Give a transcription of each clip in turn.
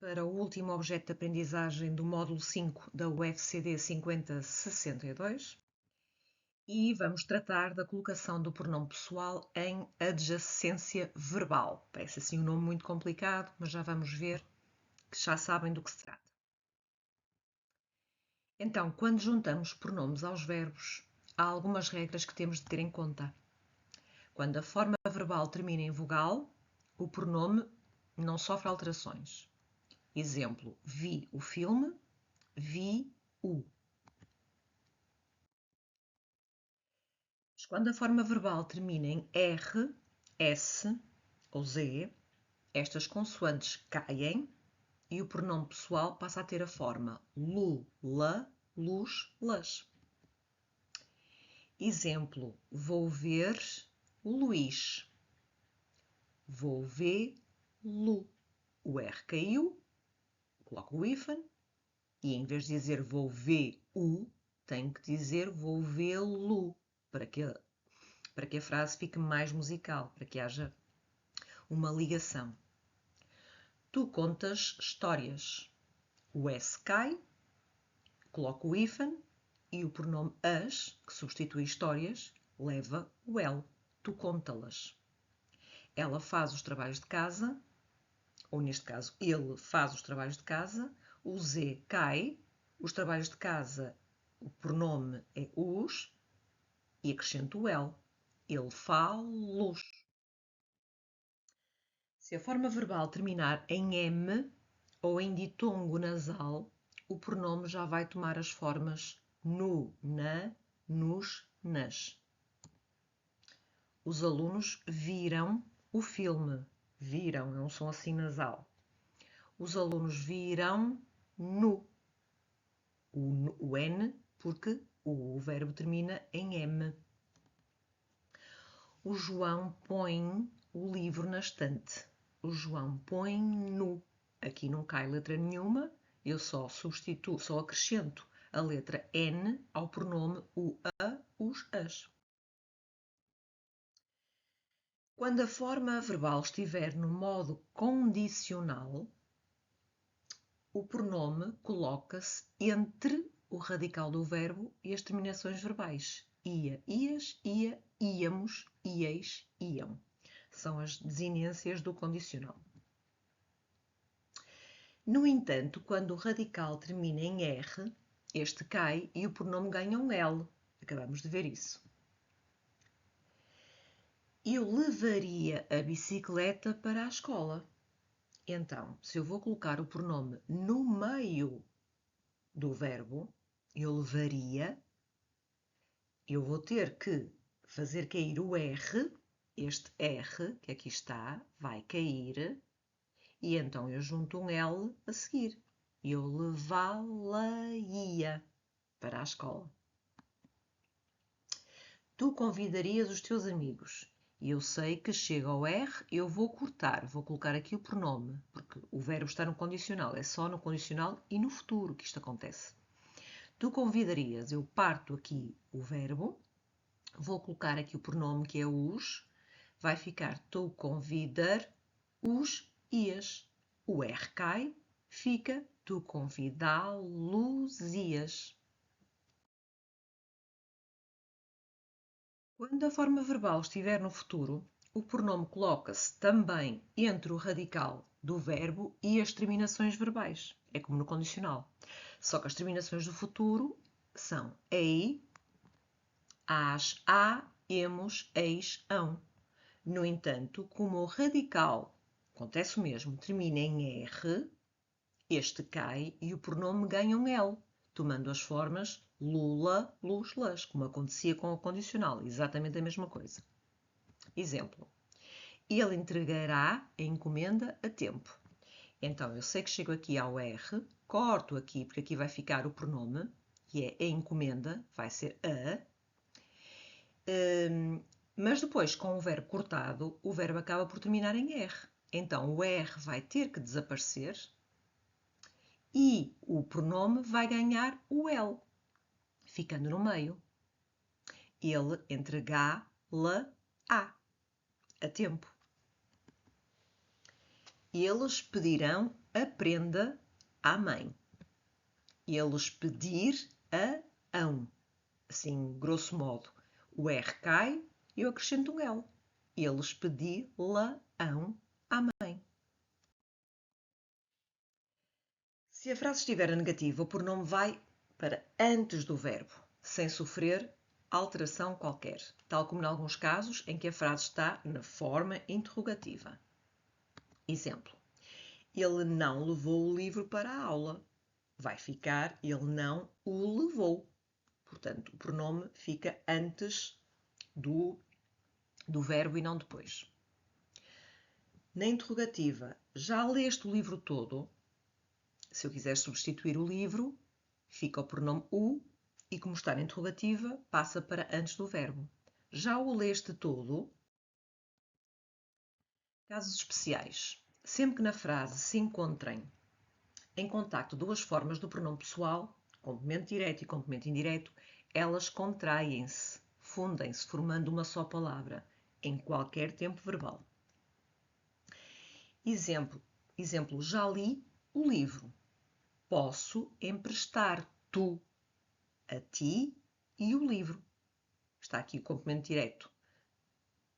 para o último objeto de aprendizagem do módulo 5 da UFCD 5062 e vamos tratar da colocação do pronome pessoal em adjacência verbal. Parece assim um nome muito complicado, mas já vamos ver que já sabem do que se trata. Então, quando juntamos pronomes aos verbos, há algumas regras que temos de ter em conta. Quando a forma verbal termina em vogal, o pronome não sofre alterações. Exemplo, vi o filme, vi o. Mas quando a forma verbal termina em R, S ou Z, estas consoantes caem e o pronome pessoal passa a ter a forma lu, la, luz, las. Exemplo, vou ver o Luís. Vou vê-lo. O R caiu, coloco o hífen e em vez de dizer vou ver-o, tenho que dizer vou vê-lo, para que a frase fique mais musical, para que haja uma ligação. Tu contas histórias. O S cai, coloco o hífen e o pronome as, que substitui histórias, leva o L. Tu conta-las. Ela faz os trabalhos de casa, ou neste caso, ele faz os trabalhos de casa, o Z cai, os trabalhos de casa, o pronome é os, e acrescento o L. Ele fala-los. Se a forma verbal terminar em M ou em ditongo nasal, o pronome já vai tomar as formas no, na, nos, nas. Os alunos viram o filme. Viram, é um som assim nasal. Os alunos viram no. O N, porque o verbo termina em M. O João põe o livro na estante. O João põe no. Aqui não cai letra nenhuma, eu só substituo, só acrescento a letra N ao pronome o, a, os, as. Quando a forma verbal estiver no modo condicional, o pronome coloca-se entre o radical do verbo e as terminações verbais. Ia, ias, ia, íamos, ieis, iam. São as desinências do condicional. No entanto, quando o radical termina em R, este cai e o pronome ganha um L. Acabamos de ver isso. Eu levaria a bicicleta para a escola. Então, se eu vou colocar o pronome no meio do verbo, eu levaria, eu vou ter que fazer cair o R, este R que aqui está, vai cair, e então eu junto um L a seguir. Eu levá-la-ia para a escola. Tu convidarias os teus amigos. E eu sei que chega ao R, eu vou cortar, vou colocar aqui o pronome, porque o verbo está no condicional, é só no condicional e no futuro que isto acontece. Tu convidarias, eu parto aqui o verbo, vou colocar aqui o pronome que é os, vai ficar tu convidar os ias. O R cai, fica tu convidá-los ias. Quando a forma verbal estiver no futuro, o pronome coloca-se também entre o radical do verbo e as terminações verbais. É como no condicional. Só que as terminações do futuro são ei, as, há, emos, eis, ão. No entanto, como o radical, acontece o mesmo, termina em R, este cai e o pronome ganha um L, tomando as formas lula, luz, las, como acontecia com o condicional, exatamente a mesma coisa. Exemplo, ele entregará a encomenda a tempo. Então, eu sei que chego aqui ao R, corto aqui, porque aqui vai ficar o pronome, que é a encomenda, vai ser a, mas depois, com o verbo cortado, o verbo acaba por terminar em R. Então, o R vai ter que desaparecer e o pronome vai ganhar o L, ficando no meio. Ele entregar-la a tempo. Eles pedirão a prenda à mãe. Eles pedir-a-ão. Assim, grosso modo, o R cai e eu acrescento um L. Eles pedi-la-ão à mãe. Se a frase estiver negativa, o pronome vai para antes do verbo, sem sofrer alteração qualquer, tal como em alguns casos em que a frase está na forma interrogativa. Exemplo: ele não levou o livro para a aula. Vai ficar, ele não o levou. Portanto, o pronome fica antes do verbo e não depois. Na interrogativa, já leste o livro todo? Se eu quiser substituir o livro, fica o pronome o e, como está na interrogativa, passa para antes do verbo. Já o leste todo? Casos especiais. Sempre que na frase se encontrem em contacto duas formas do pronome pessoal, complemento direto e complemento indireto, elas contraem-se, fundem-se, formando uma só palavra, em qualquer tempo verbal. Exemplo, já li o livro. Posso emprestar-te a ti e o livro. Está aqui o complemento direto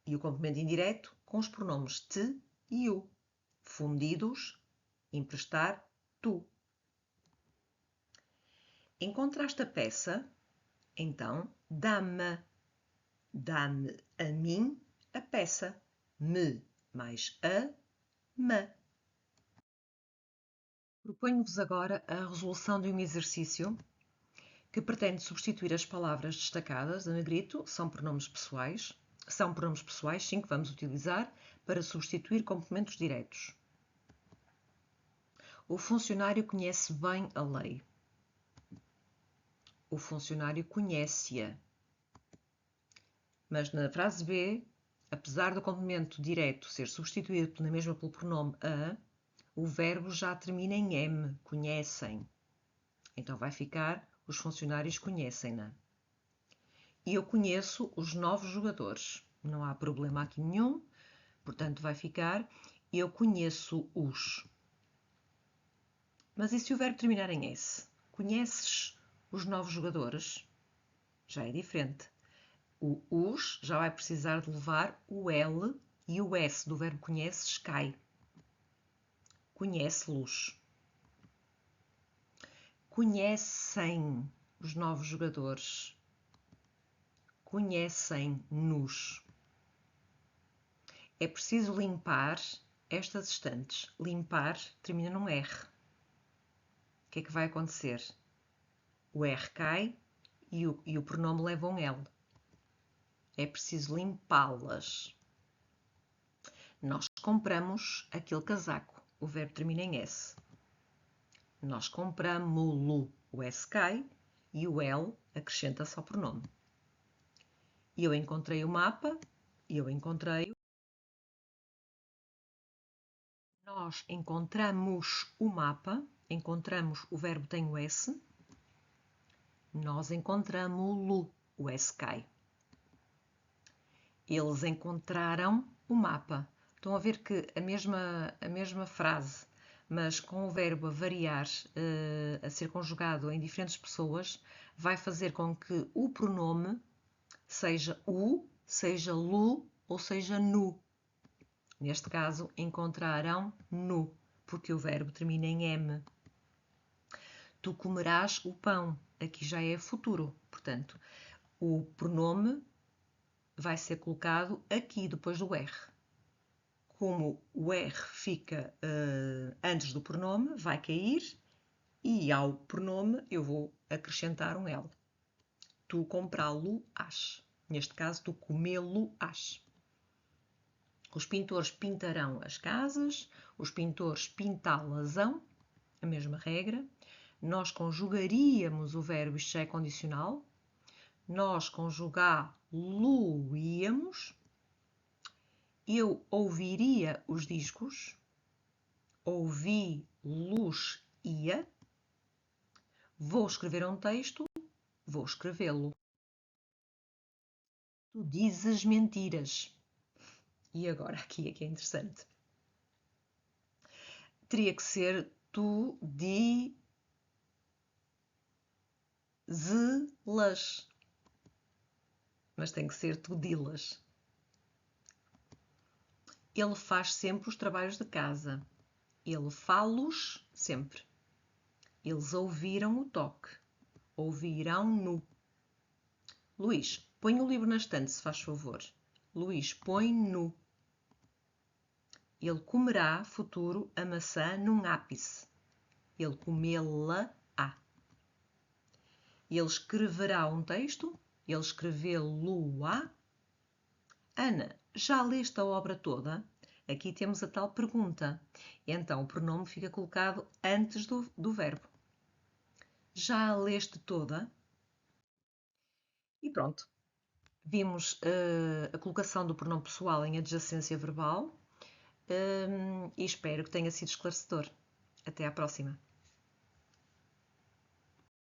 e o complemento indireto com os pronomes te e o, fundidos, emprestar, tu. Encontraste a peça? Então, dá-me a mim a peça. Me mais a, me. Proponho-vos agora a resolução de um exercício que pretende substituir as palavras destacadas a negrito, são pronomes pessoais, sim, que vamos utilizar para substituir complementos diretos. O funcionário conhece bem a lei. O funcionário conhece-a. Mas na frase B, apesar do complemento direto ser substituído na mesma pelo pronome a, o verbo já termina em M, conhecem. Então vai ficar, os funcionários conhecem-na. E eu conheço os novos jogadores. Não há problema aqui nenhum, portanto vai ficar, eu conheço-os. Mas e se o verbo terminar em S? Conheces os novos jogadores? Já é diferente. O os já vai precisar de levar o L e o S do verbo conheces cai. Conhece-los. Conhecem os novos jogadores. Conhecem-nos. É preciso limpar estas estantes. Limpar termina num R. O que é que vai acontecer? O R cai e o pronome leva um L. É preciso limpá-las. Nós compramos aquele casaco. O verbo termina em S. Nós compramo-lo. O S cai e o L acrescenta-se ao pronome. Eu encontrei o mapa. Eu encontrei. Nós encontramos o mapa. Encontramos, o verbo tem o S. Nós encontramo-lo. O S cai. Eles encontraram o mapa. Estão a ver que a mesma frase, mas com o verbo a variar, a ser conjugado em diferentes pessoas, vai fazer com que o pronome seja o, seja lu ou seja nu. Neste caso, encontrarão nu, porque o verbo termina em M. Tu comerás o pão. Aqui já é futuro. Portanto, o pronome vai ser colocado aqui depois do R. Como o R fica antes do pronome, vai cair e ao pronome eu vou acrescentar um L. Tu comprá-lo-ás. Neste caso, tu comê-lo-ás. Os pintores pintarão as casas, os pintores pintá-las-ão, a mesma regra. Nós conjugaríamos o verbo, isto já é condicional. Nós conjugá-lo-íamos. Eu ouviria os discos. Ouvi-los-ia. Vou escrever um texto. Vou escrevê-lo. Tu dizes mentiras. E agora aqui é que é interessante. teria que ser tu dize-las. Mas tem que ser tu di-las. Ele faz sempre os trabalhos de casa. Ele fá-los sempre. Eles ouviram o toque. Ouvirão-no. Luís, põe o livro na estante, se faz favor. Luís, põe no. Ele comerá, futuro, a maçã num ápice. Ele comê-la-á. Ele escreverá um texto. Ele escrevê-lo-á. Ana, já leste a obra toda? Aqui temos a tal pergunta. Então, o pronome fica colocado antes do verbo. Já a leste toda? E pronto. Vimos a colocação do pronome pessoal em adjacência verbal e espero que tenha sido esclarecedor. Até à próxima.